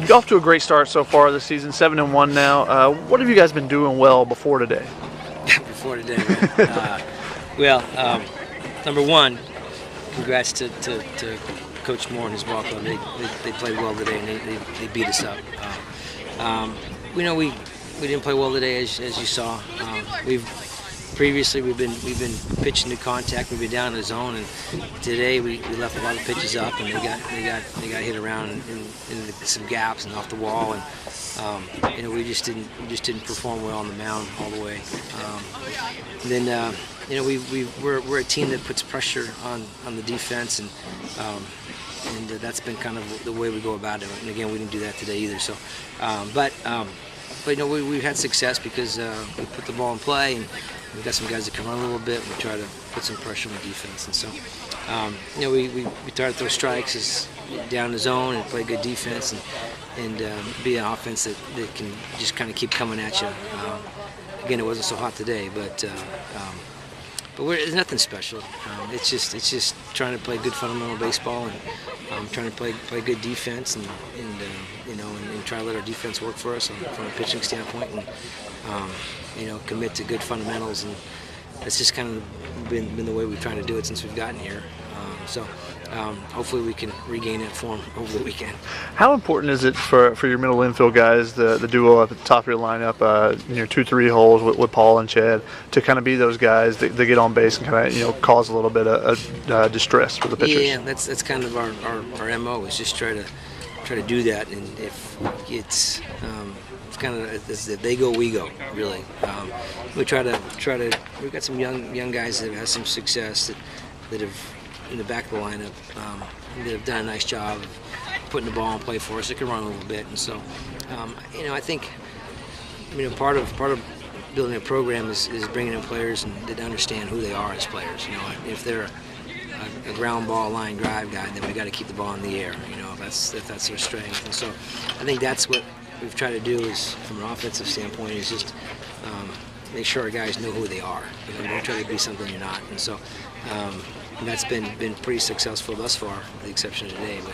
off to a great start so far this season, 7-1 now. What have you guys been doing well before today? Before today, man. Number one, congrats to Coach Moore and his ball club. They played well today, and they beat us up. We know we didn't play well today, as you saw. Previously we've been pitching to contact. We've been down in the zone, and today we left a lot of pitches up, and they got hit around in some gaps and off the wall, and we just didn't perform well on the mound all the way. And then we're a team that puts pressure on the defense, and that's been kind of the way we go about it. And again, we didn't do that today either. So, but we've had success because we put the ball in play, and we've got some guys that can run a little bit. We try to put some pressure on the defense, and so we try to throw strikes down the zone and play good defense, and be an offense that can just kind of keep coming at you. Again, it wasn't so hot today, but it's nothing special. It's just trying to play good fundamental baseball, and trying to play good defense, and try to let our defense work for us from a pitching standpoint, and commit to good fundamentals, and that's just kind of been the way we've tried to do it since we've gotten here. So hopefully we can regain that form over the weekend. How important is it for your middle infield guys, the duo up at the top of your lineup, in your 2-3 holes with Paul and Chad, to kind of be those guys that get on base and kind of cause a little bit of distress for the pitchers? Yeah, that's kind of our MO, is just try to do that, and if it's kind of they go, we go, really. We try to. We've got some young guys that have had some success that have in the back of the lineup that have done a nice job of putting the ball in play for us. They can run a little bit, and so I think part of building a program is bringing in players and that understand who they are as players. If they're a ground ball line drive guy, then we got to keep the ball in the air. If that's their strength, and so I think that's what we've tried to do, is from an offensive standpoint, is just make sure our guys know who they are. Don't try to be something you're not, and so that's been pretty successful thus far, with the exception of today. But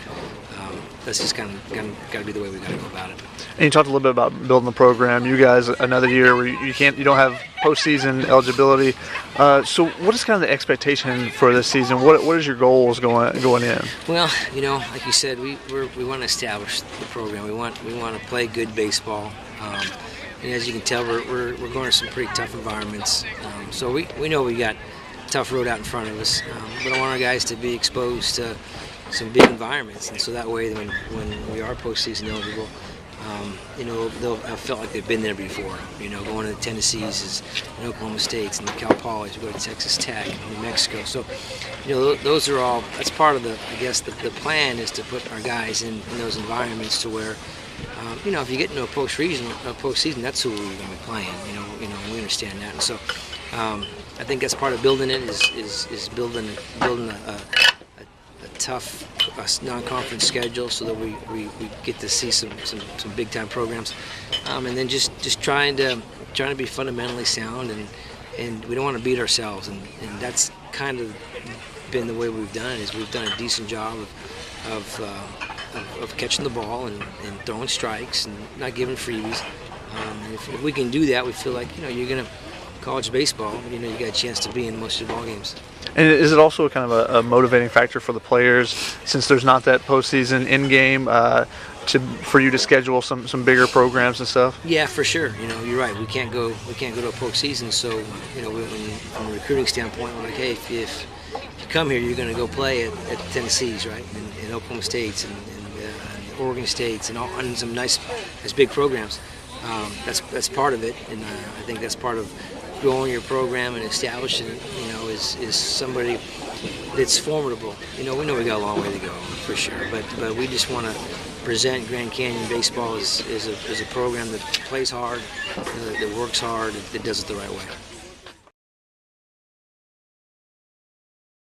that's just kind of got to be the way we got to go about it. And you talked a little bit about building the program. You guys, another year where you don't have postseason eligibility. So what is kind of the expectation for this season? What is your goals going in? Well, like you said, we want to establish the program. We want to play good baseball. And as you can tell, we're going to some pretty tough environments. So we know we got a tough road out in front of us. But I want our guys to be exposed to some big environments, and so that way, when we are postseason eligible, they'll have felt like they've been there before. Going to the Tennessees and Oklahoma States and the Cal Polys, we go to Texas Tech, New Mexico. So, those are all. That's part of the plan, is to put our guys in those environments to where, if you get into a postseason, that's who we're going to be playing. We understand that, and so I think that's part of building it, is building a tough non-conference schedule, so that we get to see some big time programs, and then just trying to be fundamentally sound, and we don't want to beat ourselves, and that's kind of been the way we've done it. Is we've done a decent job of catching the ball and throwing strikes and not giving freebies. And if we can do that, we feel like you're gonna college baseball. You got a chance to be in most of the ball games. And is it also kind of a motivating factor for the players, since there's not that postseason in game, for you to schedule some bigger programs and stuff? Yeah, for sure. You're right. We can't go to a postseason. So from a recruiting standpoint, we're like, hey, if you come here, you're going to go play at Tennessee's, right, and Oklahoma State's and Oregon State's and some nice big programs. That's part of it, and I think that's part of growing your program and establishing it, is somebody that's formidable. We know we got a long way to go, for sure, but we just want to present Grand Canyon baseball as a program that plays hard, that works hard, that does it the right way.